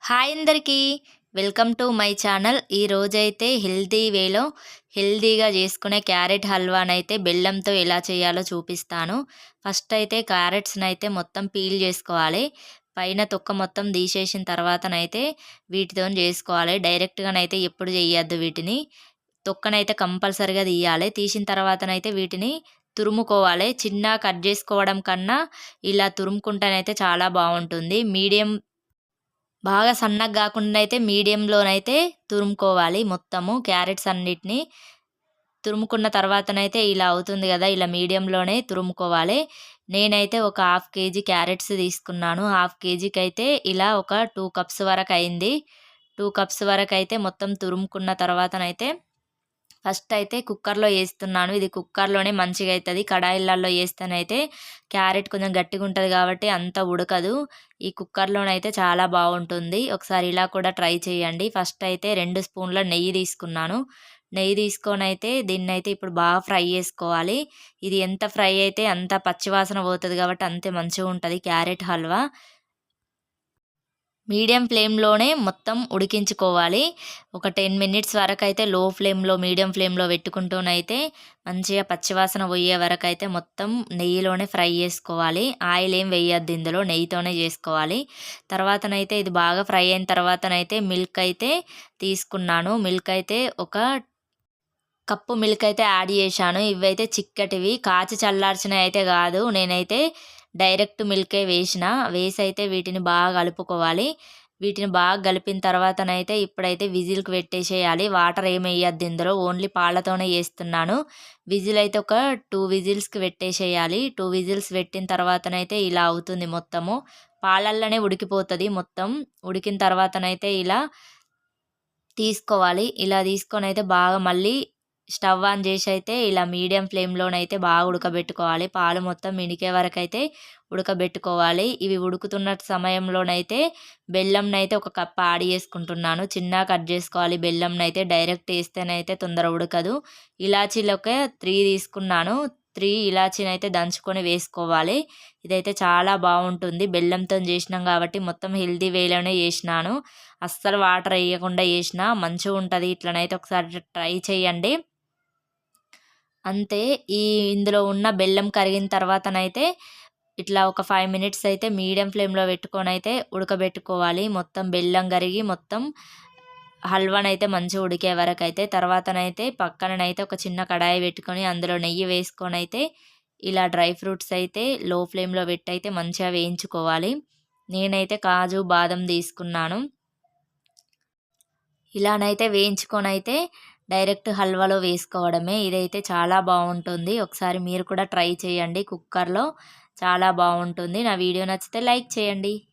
Hi అందరికీ welcome to my channel. ఈరోజైతే healthy వేలో హెల్తీగా చేసుకునే క్యారెట్ హల్వానైతే బెల్లంతో ఎలా చేయాలో చూపిస్తాను. ఫస్ట్ అయితే క్యారెట్స్‌నైతే మొత్తం పీల్ చేసుకోవాలి. పైన తొక్క మొత్తం తీసేసిన తర్వాతనైతే వీటితోని చేసుకోవాలి. డైరెక్ట్‌గానైతే ఎప్పుడు చేయొద్దు వీటిని. తొక్కనైతే కంపల్సరీగా తీయాలి. తీసిన తర్వాతనైతే వీటిని తురుముకోవాలి. చిన్నగా కట్ చేసుకోవడం కన్నా ఇలా తురుముకుంటేనైతే చాలా బాగుంటుంది. బాగా సన్నగా గాకుండా అయితే మీడియంలోనైతే తురుముకోవాలి మొత్తము క్యారెట్స్ అన్నిటిని. తురుముకున్న తర్వాతనైతే ఇలా అవుతుంది గదా! ఇలా మీడియంలోనే తురుముకోవాలి. నేనైతే ఒక హాఫ్ కేజీ క్యారెట్స్ తీసుకున్నాను. హాఫ్ కేజీకైతే ఇలా ఒక 2 కప్స్ వరకయింది. 2 కప్స్ వరకైతే మొత్తం తురుముకున్న తర్వాతనైతే ఫస్ట్ అయితే కుక్కర్‌లో ఏస్తున్నాను. ఇది కుక్కర్‌లోనే మంచిగయితది. కడాయిలల్లో ఏస్తేనైతే క్యారెట్ కొంచెం గట్టిగుంటది గాబట్టి అంత ఉడకదు. ఈ కుక్కర్‌లోనైతే చాలా బావుంటుంది. ఒకసారి ఇలా కూడా ట్రై చేయండి. ఫస్ట్ అయితే 2 స్పూన్ల నెయ్యి తీసుకున్నాను. నెయ్యి తీసుకొనైతే దీన్నైతే ఇప్పుడు బాగా ఫ్రై చేసుకోవాలి. ఇది ఎంత ఫ్రై అయితే అంత పచ్చివాసన పోతది గాబట్టి అంతే మంచిగుంటది క్యారెట్ హల్వా. మీడియం ఫ్లేమ్‌లోనే మొత్తం ఉడికించుకోవాలి. ఒక 10 మినిట్స్ వరకైతే లో ఫ్లేమ్‌లో, మీడియం ఫ్లేమ్‌లో పెట్టుకుంటూనైతే మంచిగా పచ్చివాసన పోయే వరకైతే మొత్తం నెయ్యిలోనే ఫ్రై చేసుకోవాలి. ఆయిల్ ఏం వేయొద్దు ఇందులో, నెయ్యితోనే చేసుకోవాలి. తర్వాతనైతే ఇది బాగా ఫ్రై అయిన తర్వాతనైతే మిల్క్ అయితే తీసుకున్నాను. మిల్క్ అయితే ఒక కప్పు మిల్క్ అయితే యాడ్ చేశాను. ఇవైతే చిక్కటివి, కాచి చల్లార్చినవి అయితే కాదు. నేనైతే డైరెక్ట్ మిల్కే వేసిన. వేసైతే వీటిని బాగా కలుపుకోవాలి. వీటిని బాగా కలిపిన తర్వాతనైతే ఇప్పుడైతే విజిల్‌కి పెట్టేసేయాలి. వాటర్ ఏమి ఎయద్దు ఇందులో. ఓన్లీ పాలతోనే చేస్తున్నాను. విజిల్ అయితే ఒక 2 విజిల్స్‌కి పెట్టేసేయాలి. 2 విజిల్స్ పెట్టిన తర్వాతనైతే ఇలా అవుతుంది మొత్తము. పాలల్లోనే ఉడికిపోతది మొత్తం. ఉడికిన తర్వాతనైతే ఇలా తీసుకోవాలి. ఇలా తీసుకొనైతే బాగా మళ్ళీ స్టవ్ ఆన్ చేసి అయితే ఇలా మీడియం ఫ్లేమ్‌లోనైతే బాగా ఉడకబెట్టుకోవాలి. పాలు మొత్తం ఇనికే వరకైతే ఉడకబెట్టుకోవాలి. ఇవి ఉడుకుతున్న సమయంలోనైతే బెల్లంనైతే ఒక కప్ యాడ్ చేసుకుంటున్నాను. చిన్నగా కట్ చేసుకోవాలి బెల్లంనైతే. డైరెక్ట్ ఏస్తేనైతే తొందర ఉడకదు. ఇలాచీలు ఒక 3 తీసుకున్నాను. 3 ఇలాచీనైతే దంచుకొని వేసుకోవాలి. ఇదైతే చాలా బావుంటుంది. బెల్లంతోని చేసినాం కాబట్టి మొత్తం హెల్తీ వేలోనే చేసినాను. అస్సలు వాటర్ ఎయకుండా చేసిన మంచిగుంటది. ఇట్లనైతే ఒకసారి ట్రై చేయండి. అంతే. ఇందులో ఉన్న బెల్లం కరిగిన తర్వాతనైతే ఇట్లా ఒక 5 మినిట్స్ అయితే మీడియం ఫ్లేమ్‌లో పెట్టుకొనైతే ఉడకబెట్టుకోవాలి. మొత్తం బెల్లం కరిగి మొత్తం హల్వానైతే మంచిగా ఉడికే వరకైతే. తర్వాతనైతే పక్కననైతే ఒక చిన్న కడాయి పెట్టుకొని అందులో నెయ్యి వేసుకొనైతే ఇలా డ్రై ఫ్రూట్స్ అయితే లో ఫ్లేమ్‌లో పెట్టయితే మంచిగా వేయించుకోవాలి. నేనైతే కాజు, బాదం తీసుకున్నాను. ఇలానైతే వేయించుకొనైతే డైరెక్ట్ హల్వాలో వేసుకోవడమే. ఇదైతే చాలా బావుంటుంది. ఒకసారి మీరు కూడా ట్రై చేయండి కుక్కర్‌లో. చాలా బావుంటుంది. నా వీడియో నచ్చితే లైక్ చేయండి.